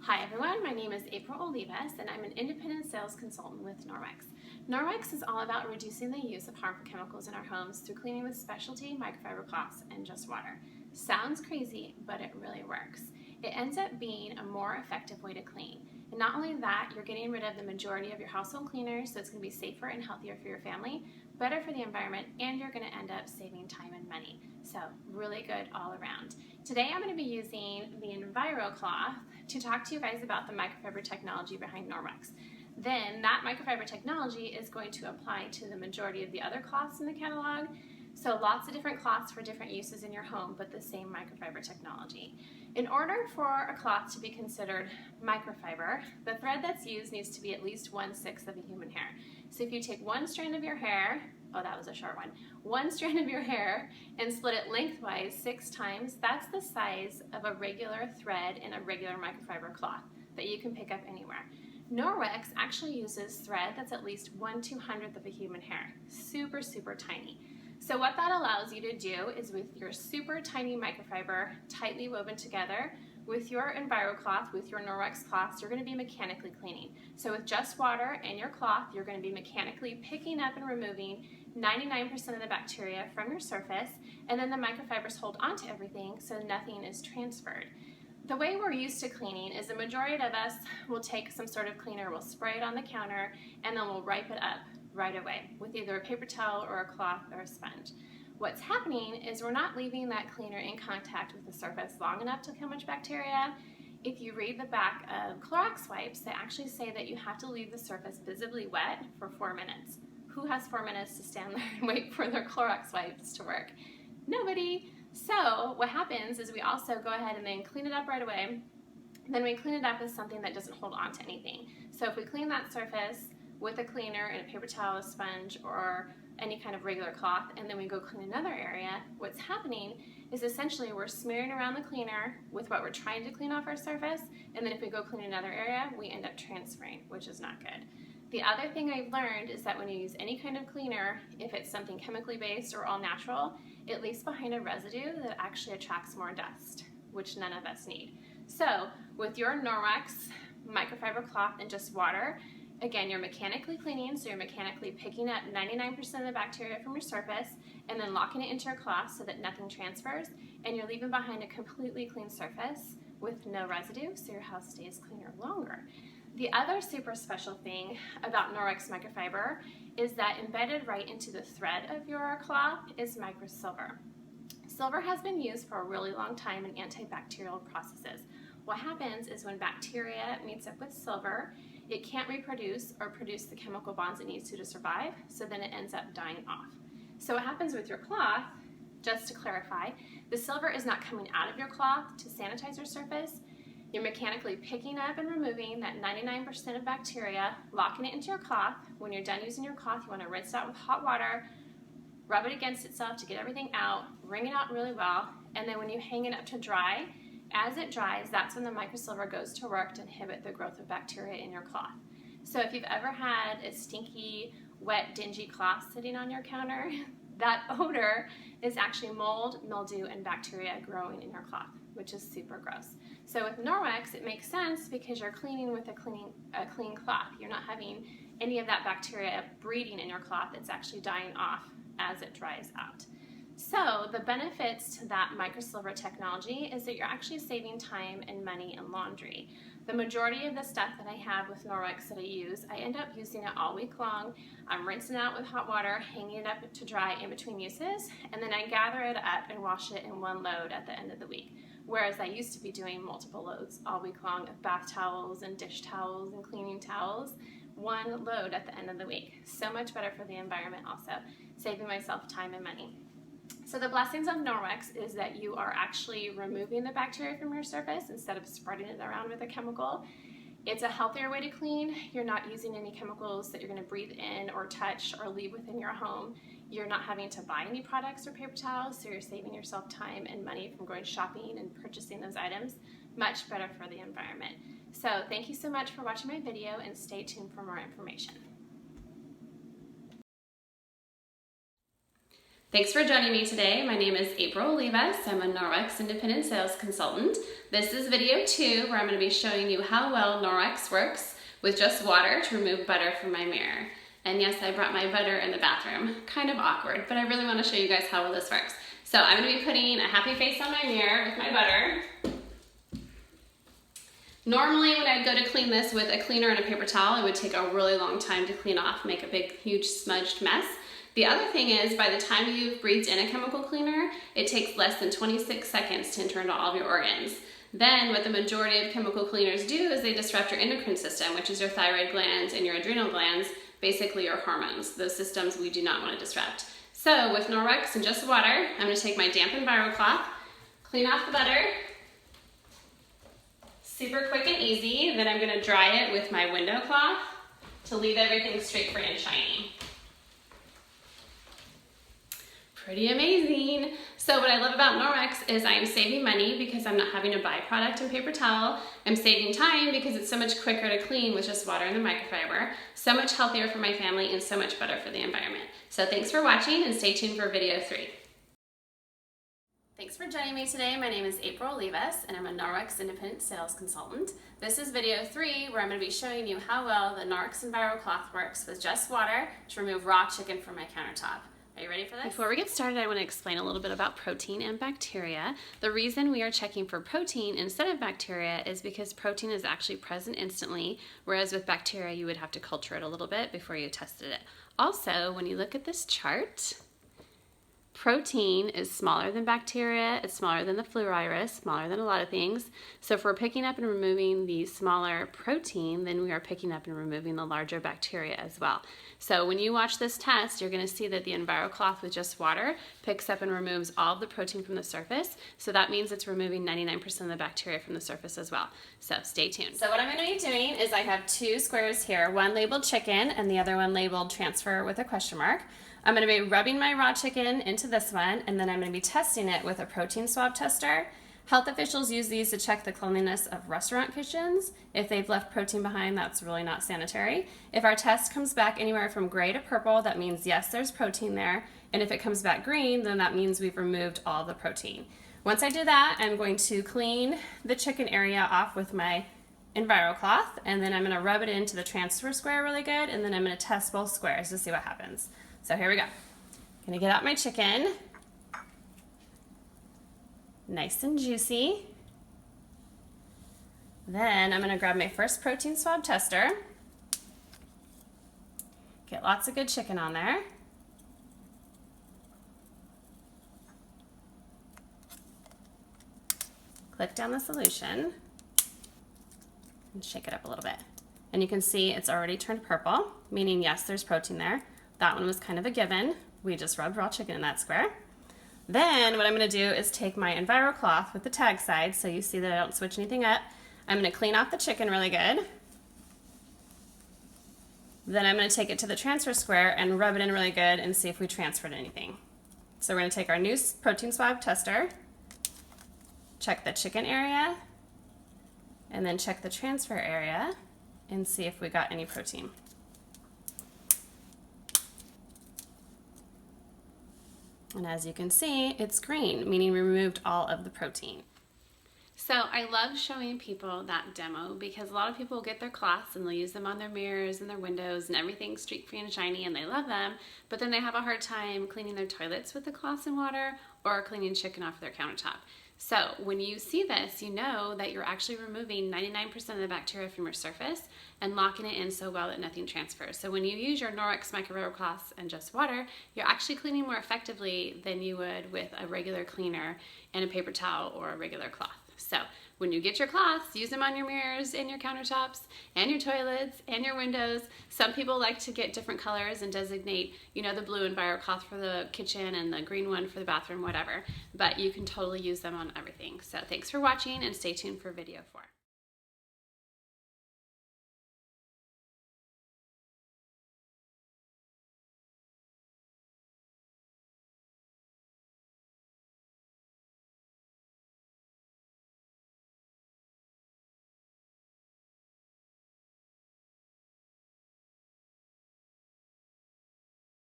Hi everyone, my name is April Olivas and I'm an independent sales consultant with Norwex. Norwex is all about reducing the use of harmful chemicals in our homes through cleaning with specialty microfiber cloths and just water. Sounds crazy, but it really works. It ends up being a more effective way to clean. And not only that, you're getting rid of the majority of your household cleaners, so it's going to be safer and healthier for your family, better for the environment, and you're going to end up saving time and money. So really good all around. Today I'm going to be using the EnviroCloth to talk to you guys about the microfiber technology behind Norwex. Then that microfiber technology is going to apply to the majority of the other cloths in the catalog. So lots of different cloths for different uses in your home, but the same microfiber technology. In order for a cloth to be considered microfiber, the thread that's used needs to be at least 1/6 of a human hair. So if you take one strand of your hair, oh that was a short one strand of your hair and split it lengthwise 6 times, that's the size of a regular thread in a regular microfiber cloth that you can pick up anywhere. Norwex actually uses thread that's at least 1/200th of a human hair, super, super tiny. So what that allows you to do is with your super tiny microfiber tightly woven together with your EnviroCloth, with your Norwex cloths, you're going to be mechanically cleaning. So with just water and your cloth, you're going to be mechanically picking up and removing 99% of the bacteria from your surface, and then the microfibers hold onto everything so nothing is transferred. The way we're used to cleaning is the majority of us will take some sort of cleaner, we'll spray it on the counter, and then we'll wipe it up right away with either a paper towel or a cloth or a sponge. What's happening is we're not leaving that cleaner in contact with the surface long enough to kill much bacteria. If you read the back of Clorox wipes, they actually say that you have to leave the surface visibly wet for 4 minutes. Who has 4 minutes to stand there and wait for their Clorox wipes to work? Nobody. So what happens is we also go ahead and then clean it up right away. Then we clean it up with something that doesn't hold on to anything. So if we clean that surface with a cleaner and a paper towel, a sponge, or any kind of regular cloth, and then we go clean another area, what's happening is essentially we're smearing around the cleaner with what we're trying to clean off our surface, and then if we go clean another area, we end up transferring, which is not good. The other thing I've learned is that when you use any kind of cleaner, if it's something chemically based or all natural, it leaves behind a residue that actually attracts more dust, which none of us need. So with your Norwex microfiber cloth and just water, again, you're mechanically cleaning, so you're mechanically picking up 99% of the bacteria from your surface and then locking it into your cloth so that nothing transfers, and you're leaving behind a completely clean surface with no residue, so your house stays cleaner longer. The other super special thing about Norwex microfiber is that embedded right into the thread of your cloth is microsilver. Silver has been used for a really long time in antibacterial processes. What happens is when bacteria meets up with silver, it can't reproduce or produce the chemical bonds it needs to survive, so then it ends up dying off. So what happens with your cloth, just to clarify, the silver is not coming out of your cloth to sanitize your surface. You're mechanically picking up and removing that 99% of bacteria, locking it into your cloth. When you're done using your cloth, you want to rinse it out with hot water, rub it against itself to get everything out, wring it out really well, and then when you hang it up to dry, as it dries, that's when the microsilver goes to work to inhibit the growth of bacteria in your cloth. So if you've ever had a stinky, wet, dingy cloth sitting on your counter, that odor is actually mold, mildew, and bacteria growing in your cloth, which is super gross. So with Norwex, it makes sense because you're cleaning with a clean cloth. You're not having any of that bacteria breeding in your cloth. It's actually dying off as it dries out. So the benefits to that microsilver technology is that you're actually saving time and money in laundry. The majority of the stuff that I have with Norwex that I use, I end up using it all week long. I'm rinsing it out with hot water, hanging it up to dry in between uses, and then I gather it up and wash it in one load at the end of the week. Whereas I used to be doing multiple loads all week long of bath towels and dish towels and cleaning towels, one load at the end of the week. So much better for the environment also, saving myself time and money. So the blessings of Norwex is that you are actually removing the bacteria from your surface instead of spreading it around with a chemical. It's a healthier way to clean. You're not using any chemicals that you're going to breathe in or touch or leave within your home. You're not having to buy any products or paper towels, so you're saving yourself time and money from going shopping and purchasing those items. Much better for the environment. So thank you so much for watching my video, and stay tuned for more information. Thanks for joining me today. My name is April Olivas. I'm a Norwex Independent Sales Consultant. This is video 2 where I'm going to be showing you how well Norwex works with just water to remove butter from my mirror. And yes, I brought my butter in the bathroom. Kind of awkward, but I really want to show you guys how well this works. So I'm going to be putting a happy face on my mirror with my butter. Normally when I'd go to clean this with a cleaner and a paper towel, it would take a really long time to clean off, make a big, huge smudged mess. The other thing is, by the time you've breathed in a chemical cleaner, it takes less than 26 seconds to enter into all of your organs. Then what the majority of chemical cleaners do is they disrupt your endocrine system, which is your thyroid glands and your adrenal glands, basically your hormones, those systems we do not want to disrupt. So with Norwex and just water, I'm going to take my damp Enviro cloth, clean off the butter, super quick and easy. Then I'm going to dry it with my window cloth to leave everything straight free and shiny. Pretty amazing. So what I love about Norwex is I'm saving money because I'm not having to buy product in paper towel. I'm saving time because it's so much quicker to clean with just water and the microfiber. So much healthier for my family and so much better for the environment. So thanks for watching and stay tuned for video 3. Thanks for joining me today. My name is April Olivas and I'm a Norwex Independent Sales Consultant. This is video 3 where I'm going to be showing you how well the Norwex Enviro cloth works with just water to remove raw chicken from my countertop. Are you ready for this? Before we get started, I want to explain a little bit about protein and bacteria. The reason we are checking for protein instead of bacteria is because protein is actually present instantly, whereas with bacteria you would have to culture it a little bit before you tested it. Also, when you look at this chart, protein is smaller than bacteria, it's smaller than the fluorovirus, smaller than a lot of things. So if we're picking up and removing the smaller protein, then we are picking up and removing the larger bacteria as well. So when you watch this test, you're going to see that the Enviro cloth with just water picks up and removes all of the protein from the surface. So that means it's removing 99% of the bacteria from the surface as well. So stay tuned. So what I'm going to be doing is I have 2 squares here, one labeled chicken and the other one labeled transfer with a question mark. I'm going to be rubbing my raw chicken into this one, and then I'm going to be testing it with a protein swab tester. Health officials use these to check the cleanliness of restaurant kitchens. If they've left protein behind, that's really not sanitary. If our test comes back anywhere from gray to purple, that means yes, there's protein there. And if it comes back green, then that means we've removed all the protein. Once I do that, I'm going to clean the chicken area off with my Enviro cloth, and then I'm going to rub it into the transfer square really good, and then I'm going to test both squares to see what happens. So here we go. I'm gonna get out my chicken. Nice and juicy. Then I'm gonna grab my first protein swab tester. Get lots of good chicken on there. Click down the solution and shake it up a little bit. And you can see it's already turned purple, meaning yes, there's protein there. That one was kind of a given. We just rubbed raw chicken in that square. Then what I'm going to do is take my Enviro cloth with the tag side so you see that I don't switch anything up. I'm going to clean off the chicken really good. Then I'm going to take it to the transfer square and rub it in really good and see if we transferred anything. So we're going to take our new protein swab tester, check the chicken area, and then check the transfer area and see if we got any protein. And as you can see, it's green, meaning we removed all of the protein. So I love showing people that demo because a lot of people get their cloths and they'll use them on their mirrors and their windows and everything's streak-free and shiny and they love them, but then they have a hard time cleaning their toilets with the cloths and water or cleaning chicken off their countertop. So when you see this, you know that you're actually removing 99% of the bacteria from your surface and locking it in so well that nothing transfers. So when you use your Norwex microfiber cloths and just water, you're actually cleaning more effectively than you would with a regular cleaner and a paper towel or a regular cloth. So when you get your cloths, use them on your mirrors and your countertops and your toilets and your windows. Some people like to get different colors and designate, you know, the blue Enviro cloth for the kitchen and the green one for the bathroom, whatever. But you can totally use them on everything. So thanks for watching and stay tuned for video 4.